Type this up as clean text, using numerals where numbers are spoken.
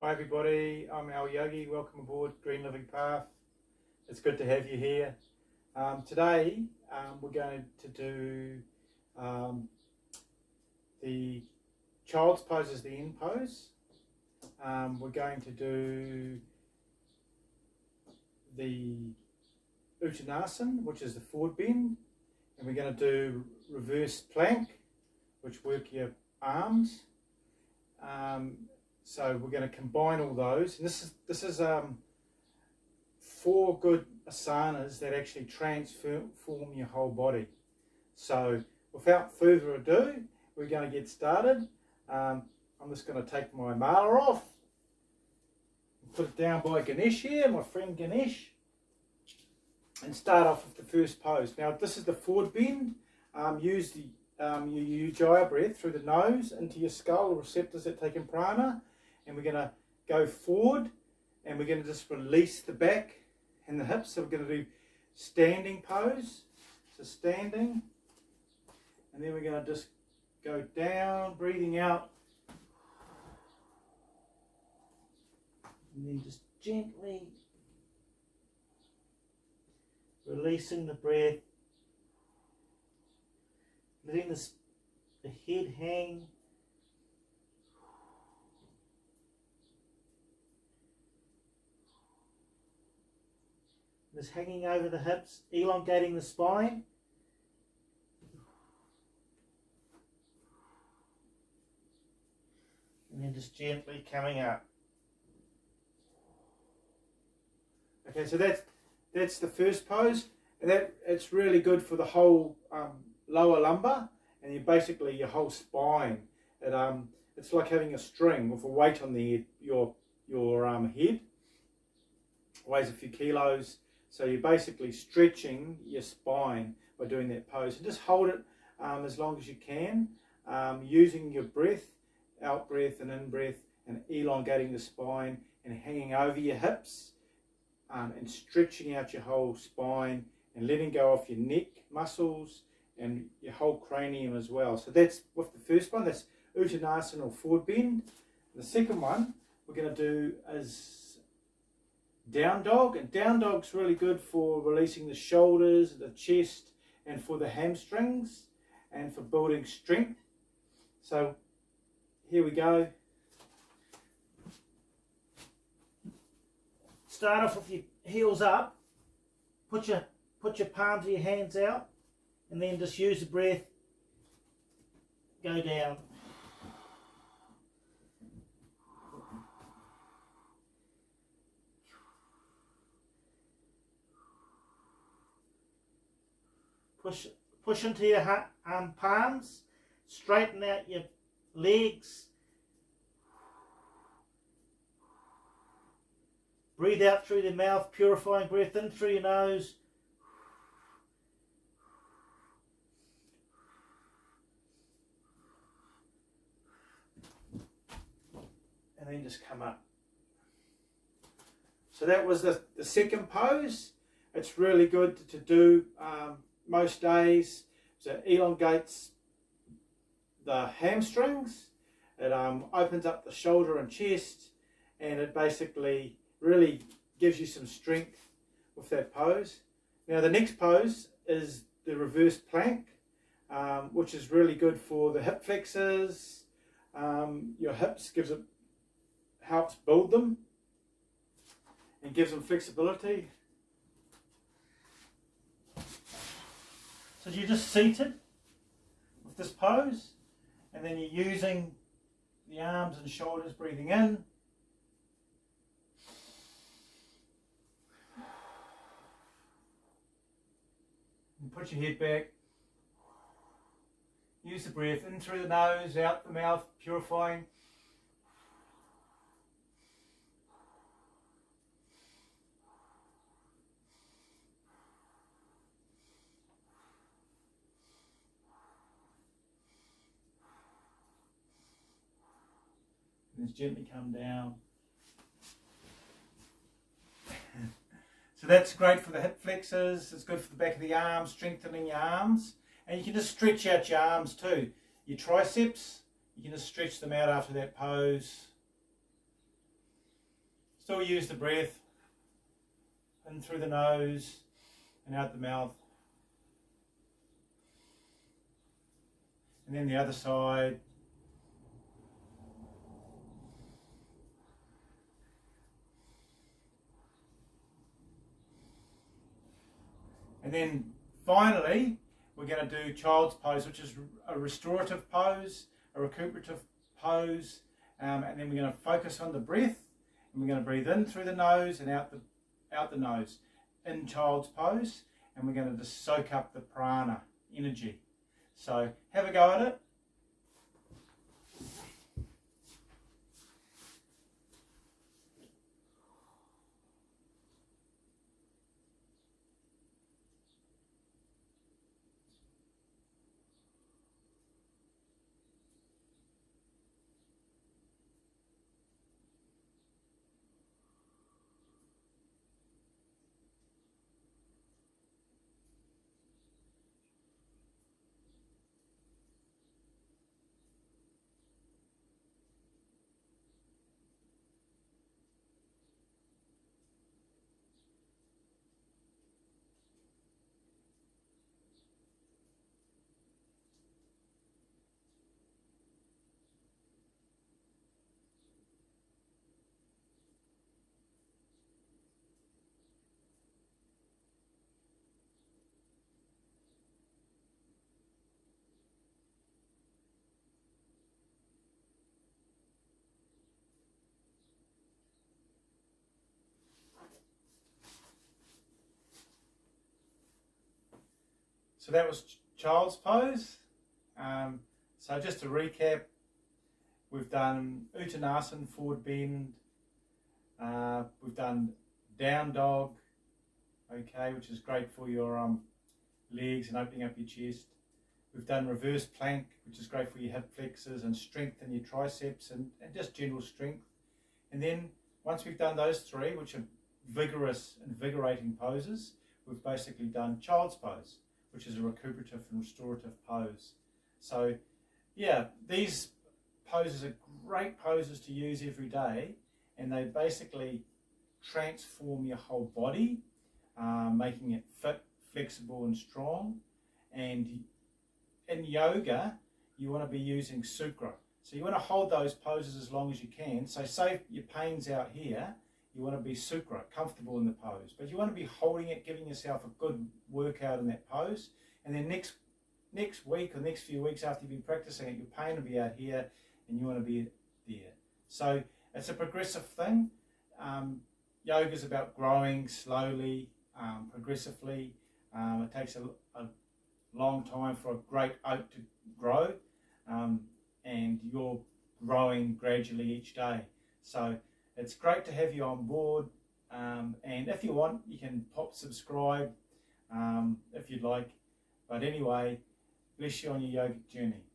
Hi everybody, I'm Al Yogi. Welcome aboard Green Living Path. It's good to have you here. Today we're going to do the child's pose as the in pose. We're going to do the Uttanasana, which is the forward bend, and we're going to do reverse plank, which work your arms. So we're going to combine all those, and this is 4 good asanas that actually transform your whole body. So without further ado, we're going to get started. I'm just going to take my mala off, put it down by Ganesh here, my friend Ganesh, and start off with the first pose. Now this is the forward bend. Use the your ujjayi breath through the nose into your skull, receptors that take in prana. And we're going to go forward and we're going to just release the back and the hips. So we're going to do standing pose. So standing. And then we're going to just go down, breathing out. And then just gently releasing the breath. Letting the head hang. Just hanging over the hips, elongating the spine. And then just gently coming up. Okay, so that's the first pose. And it's really good for the whole lower lumbar and basically your whole spine. It's like having a string with a weight on the your head. Weighs a few kilos. So you're basically stretching your spine by doing that pose. And just hold it as long as you can, using your breath, out breath and in breath, and elongating the spine and hanging over your hips and stretching out your whole spine and letting go off your neck muscles and your whole cranium as well. So that's with the first one, that's Uttanasana or forward bend. The second one we're going to do is down dog, and down dog's really good for releasing the shoulders, the chest, and for the hamstrings, and for building strength. So here we go. Start off with your heels up. Put your palms of your hands out, and then just use the breath. Go down. Push into your palms, straighten out your legs. Breathe out through the mouth, purifying breath in through your nose. And then just come up. So that was the second pose. It's really good to do most days. So it elongates the hamstrings, it opens up the shoulder and chest, and it basically really gives you some strength with that pose. Now the next pose is the reverse plank, which is really good for the hip flexors, your hips, helps build them and gives them flexibility. So you're just seated with this pose, and then you're using the arms and shoulders, breathing in. And put your head back. Use the breath in through the nose, out the mouth, purifying. And just gently come down. So that's great for the hip flexors, it's good for the back of the arms, strengthening your arms. And you can just stretch out your arms too. Your triceps, you can just stretch them out after that pose. Still use the breath in through the nose and out the mouth. And then the other side. And then finally, we're going to do child's pose, which is a restorative pose, a recuperative pose, and then we're going to focus on the breath, and we're going to breathe in through the nose and out the nose in child's pose, and we're going to just soak up the prana energy. So have a go at it. So that was child's pose. So just to recap, we've done Uttanasana, forward bend. We've done down dog, okay, which is great for your legs and opening up your chest. We've done reverse plank, which is great for your hip flexors and strengthen your triceps and just general strength. And then once we've done those three, which are vigorous, invigorating poses, we've basically done child's pose, which is a recuperative and restorative pose. So yeah, these poses are great poses to use every day, and they basically transform your whole body, making it fit, flexible and strong. And in yoga, you want to be using sukra. So you want to hold those poses as long as you can. So say your pain's out here, you want to be sukra, comfortable in the pose. But you want to be holding it, giving yourself a good workout in that pose. And then next week or next few weeks after you've been practicing it, your pain will be out here and you want to be there. So it's a progressive thing. Yoga is about growing slowly, progressively. It takes a long time for a great oak to grow, and you're growing gradually each day. So it's great to have you on board, and if you want, you can pop subscribe if you'd like. But anyway, bless you on your yogic journey.